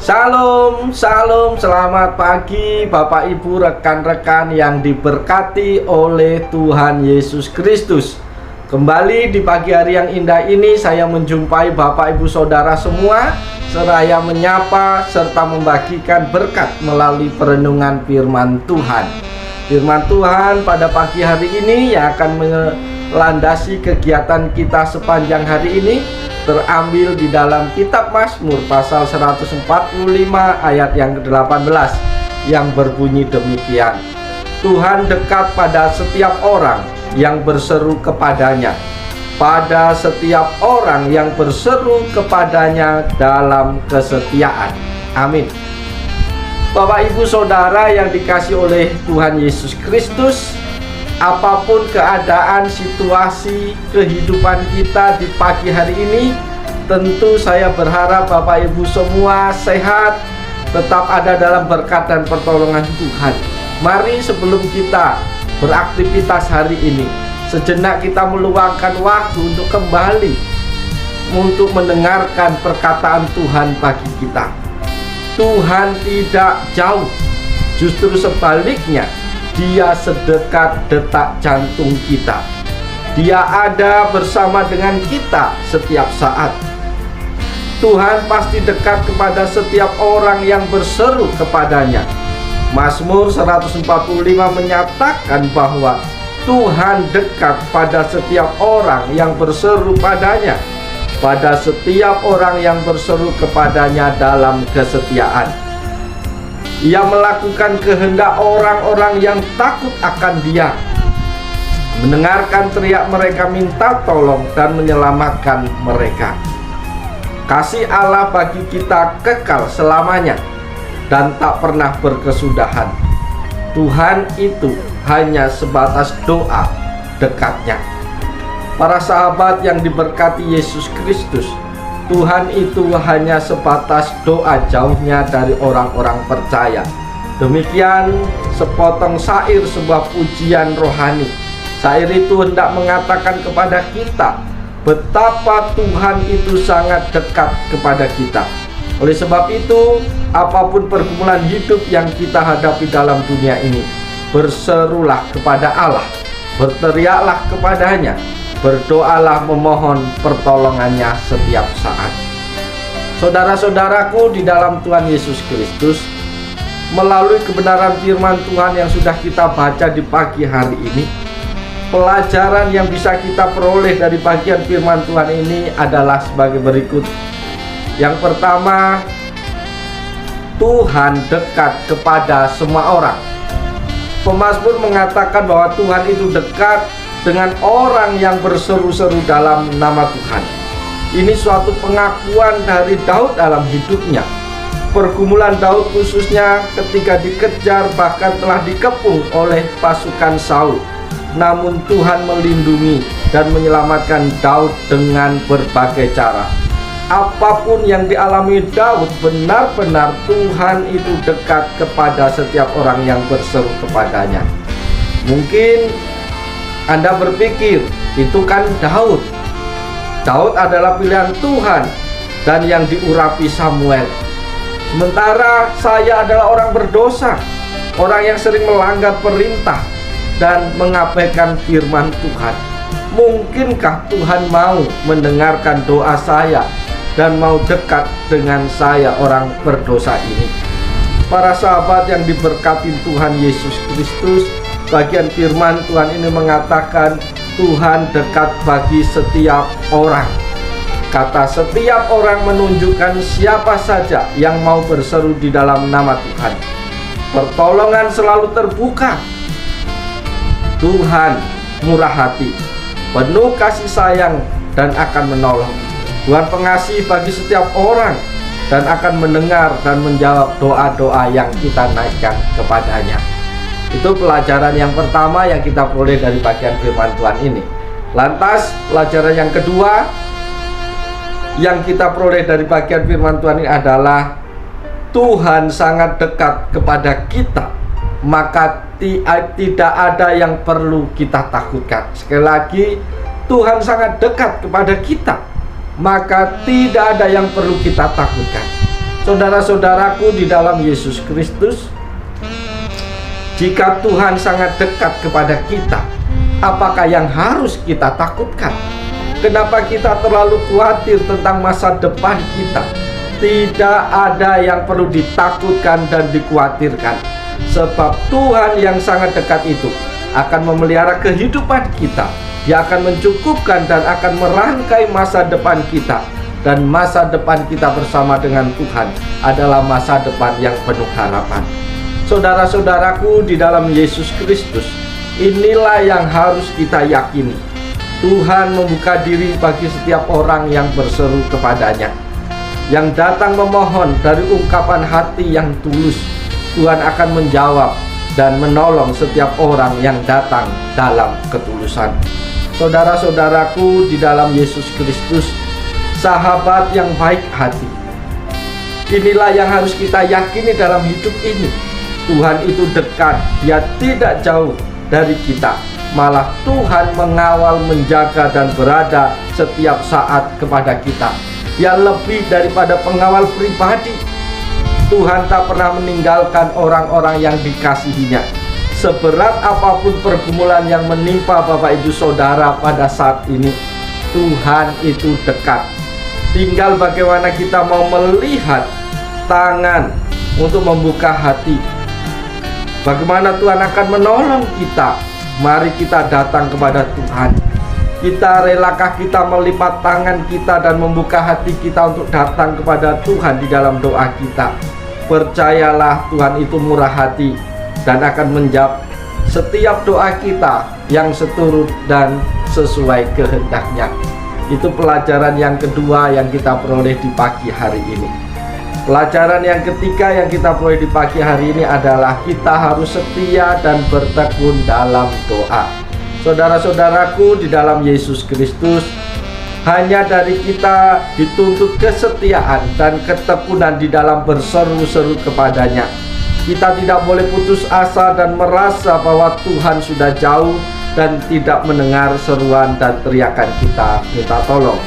Shalom, shalom, selamat pagi Bapak Ibu, rekan-rekan yang diberkati oleh Tuhan Yesus Kristus. Kembali di pagi hari yang indah ini saya menjumpai Bapak Ibu Saudara semua, seraya menyapa serta membagikan berkat melalui perenungan firman Tuhan. Firman Tuhan pada pagi hari ini yang akan melandasi kegiatan kita sepanjang hari ini terambil di dalam kitab Mazmur pasal 145 ayat yang ke-18 yang berbunyi demikian. Tuhan dekat pada setiap orang yang berseru kepadanya, pada setiap orang yang berseru kepadanya dalam kesetiaan. Amin. Bapak Ibu Saudara yang dikasihi oleh Tuhan Yesus Kristus, apapun keadaan, situasi, kehidupan kita di pagi hari ini, tentu saya berharap Bapak Ibu semua sehat, tetap ada dalam berkat dan pertolongan Tuhan. Mari sebelum kita beraktivitas hari ini, sejenak kita meluangkan waktu untuk kembali untuk mendengarkan perkataan Tuhan bagi kita. Tuhan tidak jauh, justru sebaliknya, Dia sedekat detak jantung kita. Dia ada bersama dengan kita setiap saat. Tuhan pasti dekat kepada setiap orang yang berseru kepadanya. Mazmur 145 menyatakan bahwa Tuhan dekat pada setiap orang yang berseru padanya, pada setiap orang yang berseru kepadanya dalam kesetiaan. Ia melakukan kehendak orang-orang yang takut akan Dia, mendengarkan teriak mereka minta tolong dan menyelamatkan mereka. Kasih Allah bagi kita kekal selamanya dan tak pernah berkesudahan. Tuhan itu hanya sebatas doa dekatnya. Para sahabat yang diberkati Yesus Kristus, Tuhan itu hanya sebatas doa jauhnya dari orang-orang percaya. Demikian sepotong syair sebuah pujian rohani. Syair itu hendak mengatakan kepada kita betapa Tuhan itu sangat dekat kepada kita. Oleh sebab itu, apapun pergumulan hidup yang kita hadapi dalam dunia ini, berserulah kepada Allah, berteriaklah kepadanya, berdoalah memohon pertolongannya setiap saat. Saudara-saudaraku di dalam Tuhan Yesus Kristus, melalui kebenaran firman Tuhan yang sudah kita baca di pagi hari ini, pelajaran yang bisa kita peroleh dari bagian firman Tuhan ini adalah sebagai berikut. Yang pertama, Tuhan dekat kepada semua orang. Pemazmur mengatakan bahwa Tuhan itu dekat dengan orang yang berseru-seru dalam nama Tuhan. Ini suatu pengakuan dari Daud dalam hidupnya. Pergumulan Daud khususnya ketika dikejar bahkan telah dikepung oleh pasukan Saul. Namun Tuhan melindungi dan menyelamatkan Daud dengan berbagai cara. Apapun yang dialami Daud, benar-benar Tuhan itu dekat kepada setiap orang yang berseru kepadanya. Mungkin Anda berpikir, itu kan Daud. Daud adalah pilihan Tuhan dan yang diurapi Samuel. Sementara saya adalah orang berdosa, orang yang sering melanggar perintah dan mengabaikan firman Tuhan. Mungkinkah Tuhan mau mendengarkan doa saya dan mau dekat dengan saya, orang berdosa ini? Para sahabat yang diberkati Tuhan Yesus Kristus, bagian firman Tuhan ini mengatakan Tuhan dekat bagi setiap orang. Kata setiap orang menunjukkan siapa saja yang mau berseru di dalam nama Tuhan. Pertolongan selalu terbuka. Tuhan murah hati, penuh kasih sayang dan akan menolong. Tuhan pengasih bagi setiap orang dan akan mendengar dan menjawab doa-doa yang kita naikkan kepadanya. Itu pelajaran yang pertama yang kita peroleh dari bagian firman Tuhan ini. Lantas pelajaran yang kedua yang kita peroleh dari bagian firman Tuhan ini adalah Tuhan sangat dekat kepada kita, maka tidak ada yang perlu kita takutkan. Sekali lagi, Tuhan sangat dekat kepada kita, maka tidak ada yang perlu kita takutkan. Saudara-saudaraku di dalam Yesus Kristus, jika Tuhan sangat dekat kepada kita, apakah yang harus kita takutkan? Kenapa kita terlalu khawatir tentang masa depan kita? Tidak ada yang perlu ditakutkan dan dikhawatirkan, sebab Tuhan yang sangat dekat itu akan memelihara kehidupan kita. Dia akan mencukupkan dan akan merangkai masa depan kita. Dan masa depan kita bersama dengan Tuhan adalah masa depan yang penuh harapan. Saudara-saudaraku di dalam Yesus Kristus, inilah yang harus kita yakini. Tuhan membuka diri bagi setiap orang yang berseru kepadanya, yang datang memohon dari ungkapan hati yang tulus. Tuhan akan menjawab dan menolong setiap orang yang datang dalam ketulusan. Saudara-saudaraku di dalam Yesus Kristus, sahabat yang baik hati, inilah yang harus kita yakini dalam hidup ini. Tuhan itu dekat, Dia tidak jauh dari kita. Malah Tuhan mengawal, menjaga, dan berada setiap saat kepada kita. Dia lebih daripada pengawal pribadi. Tuhan tak pernah meninggalkan orang-orang yang dikasihinya. Seberat apapun pergumulan yang menimpa Bapak Ibu Saudara pada saat ini, Tuhan itu dekat. Tinggal bagaimana kita mau melihat tangan untuk membuka hati. Bagaimana Tuhan akan menolong kita? Mari kita datang kepada Tuhan. Relakah kita melipat tangan kita dan membuka hati kita untuk datang kepada Tuhan di dalam doa kita? Percayalah, Tuhan itu murah hati dan akan menjawab setiap doa kita yang seturut dan sesuai kehendaknya. Itu pelajaran yang kedua yang kita peroleh di pagi hari ini. Pelajaran yang ketiga yang kita peroleh di pagi hari ini adalah kita harus setia dan bertekun dalam doa. Saudara-saudaraku di dalam Yesus Kristus, hanya dari kita dituntut kesetiaan dan ketekunan di dalam berseru-seru kepadanya. Kita tidak boleh putus asa dan merasa bahwa Tuhan sudah jauh dan tidak mendengar seruan dan teriakan kita minta tolong.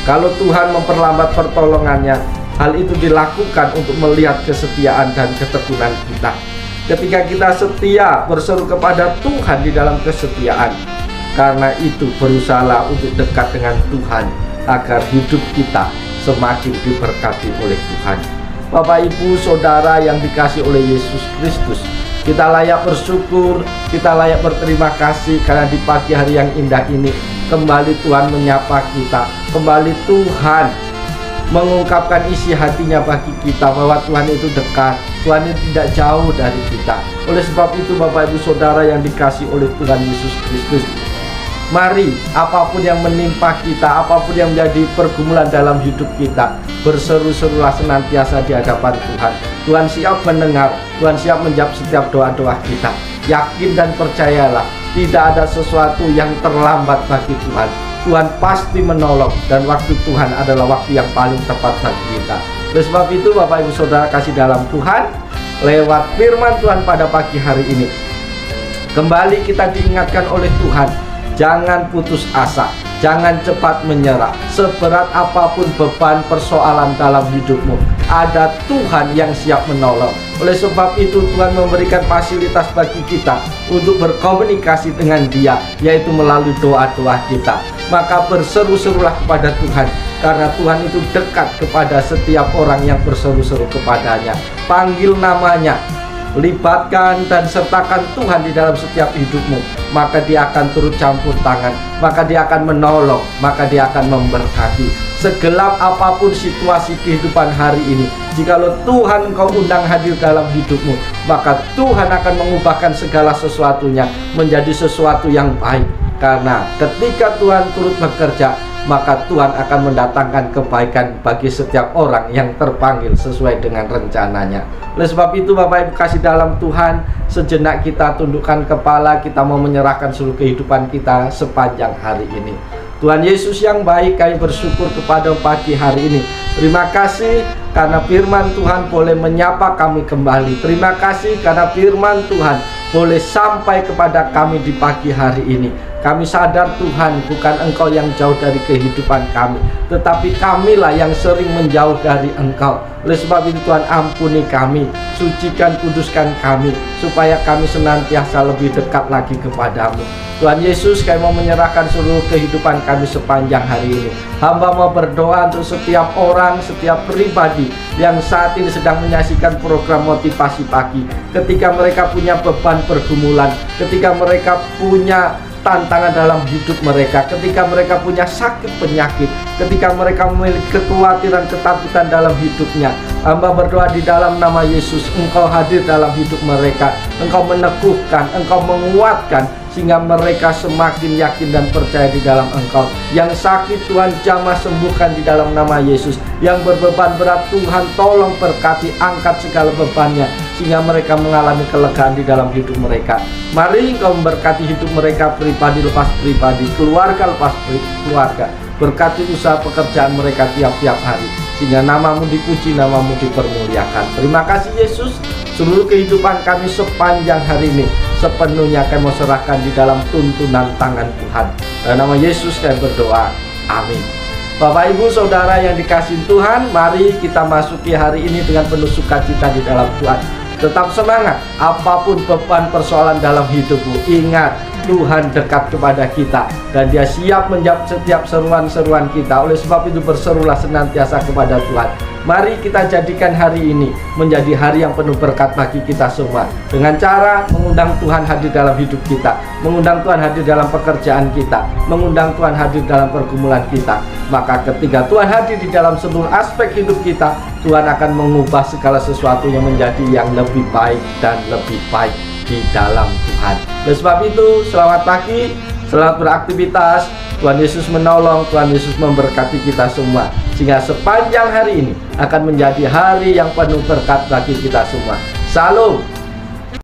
Kalau Tuhan memperlambat pertolongannya, hal itu dilakukan untuk melihat kesetiaan dan ketekunan kita. Ketika kita setia berseru kepada Tuhan di dalam kesetiaan, karena itu berusahalah untuk dekat dengan Tuhan agar hidup kita semakin diberkati oleh Tuhan. Bapak Ibu Saudara yang dikasihi oleh Yesus Kristus, kita layak bersyukur, kita layak berterima kasih karena di pagi hari yang indah ini kembali Tuhan menyapa kita, kembali Tuhan mengungkapkan isi hatinya bagi kita bahwa Tuhan itu dekat, Tuhan itu tidak jauh dari kita. Oleh sebab itu Bapak Ibu Saudara yang dikasihi oleh Tuhan Yesus Kristus, mari apapun yang menimpa kita, apapun yang menjadi pergumulan dalam hidup kita, berseru-serulah senantiasa di hadapan Tuhan. Tuhan siap mendengar, Tuhan siap menjawab setiap doa-doa kita. Yakin dan percayalah, tidak ada sesuatu yang terlambat bagi Tuhan. Tuhan pasti menolong dan waktu Tuhan adalah waktu yang paling tepat bagi kita. Oleh sebab itu Bapak Ibu Saudara kasih dalam Tuhan, lewat firman Tuhan pada pagi hari ini, kembali kita diingatkan oleh Tuhan, jangan putus asa, jangan cepat menyerah. Seberat apapun beban persoalan dalam hidupmu, ada Tuhan yang siap menolong. Oleh sebab itu Tuhan memberikan fasilitas bagi kita untuk berkomunikasi dengan Dia, yaitu melalui doa-doa kita. Maka berseru-serulah kepada Tuhan, karena Tuhan itu dekat kepada setiap orang yang berseru-seru kepadanya. Panggil namanya, libatkan dan sertakan Tuhan di dalam setiap hidupmu, maka Dia akan turut campur tangan, maka Dia akan menolong, maka Dia akan memberkati. Segelap apapun situasi kehidupan hari ini, jikalau Tuhan Engkau undang hadir dalam hidupmu, maka Tuhan akan mengubahkan segala sesuatunya menjadi sesuatu yang baik. Karena ketika Tuhan turut bekerja, maka Tuhan akan mendatangkan kebaikan bagi setiap orang yang terpanggil sesuai dengan rencananya. Oleh sebab itu Bapak Ibu kasih dalam Tuhan, sejenak kita tundukkan kepala, kita mau menyerahkan seluruh kehidupan kita sepanjang hari ini. Tuhan Yesus yang baik, kami bersyukur kepada pagi hari ini. Terima kasih karena firman Tuhan boleh menyapa kami kembali. Terima kasih karena firman Tuhan boleh sampai kepada kami di pagi hari ini. Kami sadar Tuhan, bukan Engkau yang jauh dari kehidupan kami, tetapi kamilah yang sering menjauh dari Engkau. Oleh sebab itu Tuhan, ampuni kami, sucikan, kuduskan kami, supaya kami senantiasa lebih dekat lagi kepadamu. Tuhan Yesus, kami mau menyerahkan seluruh kehidupan kami sepanjang hari ini. Hamba mau berdoa untuk setiap orang, setiap pribadi yang saat ini sedang menyaksikan program motivasi pagi. Ketika mereka punya beban pergumulan, ketika mereka punya tantangan dalam hidup mereka, ketika mereka punya sakit penyakit, ketika mereka memiliki kekhawatiran, ketakutan dalam hidupnya, hamba berdoa di dalam nama Yesus, Engkau hadir dalam hidup mereka, Engkau meneguhkan, Engkau menguatkan, sehingga mereka semakin yakin dan percaya di dalam Engkau. Yang sakit Tuhan jamah sembuhkan di dalam nama Yesus. Yang berbeban berat Tuhan tolong berkati, angkat segala bebannya, sehingga mereka mengalami kelegaan di dalam hidup mereka. Mari Engkau memberkati hidup mereka, pribadi lepas pribadi, keluarga lepas keluarga. Berkati usaha pekerjaan mereka tiap-tiap hari, sehingga namamu dipuji, namamu dipermuliakan. Terima kasih Yesus. Seluruh kehidupan kami sepanjang hari ini sepenuhnya kami mau serahkan di dalam tuntunan tangan Tuhan. Dalam nama Yesus kami berdoa. Amin. Bapak Ibu Saudara yang dikasihi Tuhan, mari kita masuki hari ini dengan penuh sukacita di dalam Tuhan. Tetap semangat, apapun beban persoalan dalam hidupmu, ingat Tuhan dekat kepada kita dan Dia siap menjawab setiap seruan-seruan kita. Oleh sebab itu berserulah senantiasa kepada Tuhan. Mari kita jadikan hari ini menjadi hari yang penuh berkat bagi kita semua, dengan cara mengundang Tuhan hadir dalam hidup kita, mengundang Tuhan hadir dalam pekerjaan kita, mengundang Tuhan hadir dalam pergumulan kita. Maka ketika Tuhan hadir di dalam seluruh aspek hidup kita, Tuhan akan mengubah segala sesuatunya menjadi yang lebih baik dan lebih baik di dalam Tuhan. Oleh sebab itu, selamat pagi, selamat beraktivitas. Tuhan Yesus menolong, Tuhan Yesus memberkati kita semua, sehingga sepanjang hari ini akan menjadi hari yang penuh berkat bagi kita semua. Salam.